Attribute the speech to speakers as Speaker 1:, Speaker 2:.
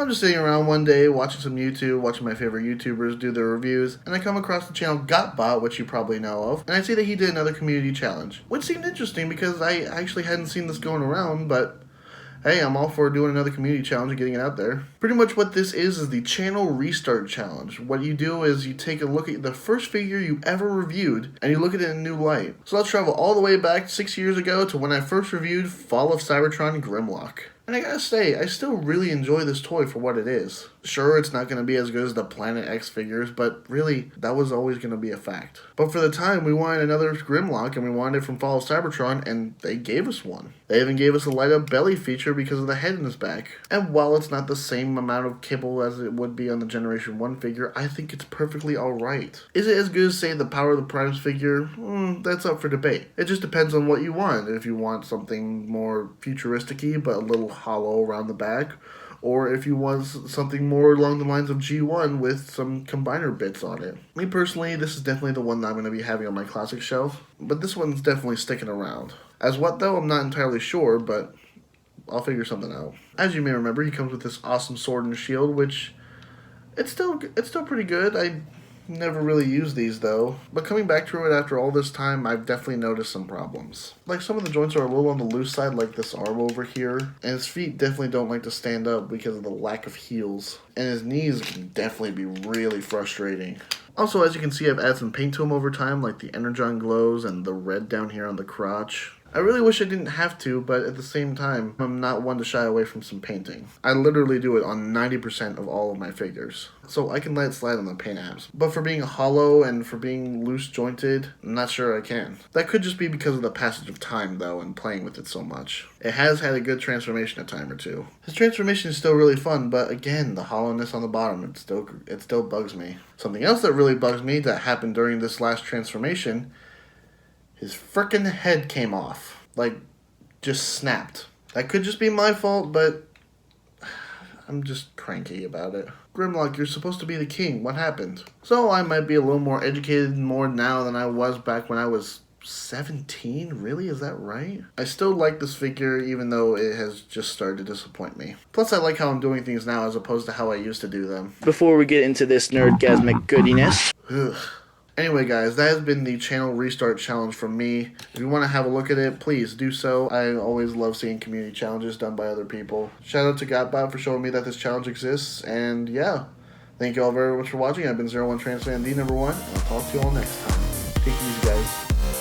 Speaker 1: I'm just sitting around one day watching some YouTube, watching my favorite YouTubers do their reviews, and I come across the channel GotBot, which you probably know of, and I see that he did another community challenge, which seemed interesting because I actually hadn't seen this going around, but hey, I'm all for doing another community challenge and getting it out there. Pretty much what this is the channel restart challenge. What you do is you take a look at the first figure you ever reviewed and you look at it in a new light. So let's travel all the way back 6 years ago to when I first reviewed Fall of Cybertron Grimlock. And I gotta say, I still really enjoy this toy for what it is. Sure, it's not gonna be as good as the Planet X figures, but really, that was always gonna be a fact. But for the time, we wanted another Grimlock, and we wanted it from Fall of Cybertron, and they gave us one. They even gave us a light-up belly feature because of the head in his back. And while it's not the same amount of kibble as it would be on the Generation 1 figure, I think it's perfectly alright. Is it as good as, say, the Power of the Primes figure? That's up for debate. It just depends on what you want. If you want something more futuristic-y, but a little hollow around the back, or if you want something more along the lines of G1 with some combiner bits on it. Me personally, this is definitely the one that I'm going to be having on my classic shelf, but this one's definitely sticking around. As what though, I'm not entirely sure, but I'll figure something out. As you may remember, he comes with this awesome sword and shield, which it's still pretty good. I never really used these though, but coming back to it after all this time, I've definitely noticed some problems. Like some of the joints are a little on the loose side, like this arm over here, and his feet definitely don't like to stand up because of the lack of heels, and his knees can definitely be really frustrating. Also, as you can see, I've added some paint to him over time, like the Energon glows and the red down here on the crotch. I really wish I didn't have to, but at the same time, I'm not one to shy away from some painting. I literally do it on 90% of all of my figures, so I can let it slide on the paint apps. But for being hollow and for being loose jointed, I'm not sure I can. That could just be because of the passage of time though and playing with it so much. It has had a good transformation a time or two. His transformation is still really fun, but again, the hollowness on the bottom, it still bugs me. Something else that really bugs me that happened during this last transformation, his frickin' head came off. Like, just snapped. That could just be my fault, but I'm just cranky about it. Grimlock, you're supposed to be the king. What happened? So I might be a little more educated more now than I was back when I was 17? Really? Is that right? I still like this figure even though it has just started to disappoint me. Plus I like how I'm doing things now as opposed to how I used to do them.
Speaker 2: Before we get into this nerdgasmic goodiness.
Speaker 1: Ugh. Anyway guys, that has been the channel restart challenge from me. If you want to have a look at it, please do so. I always love seeing community challenges done by other people. Shout out to GotBot for showing me that this challenge exists, and yeah. Thank you all very much for watching. I've been 01 Transfan, the number one, and I'll talk to you all next time. Take it easy guys.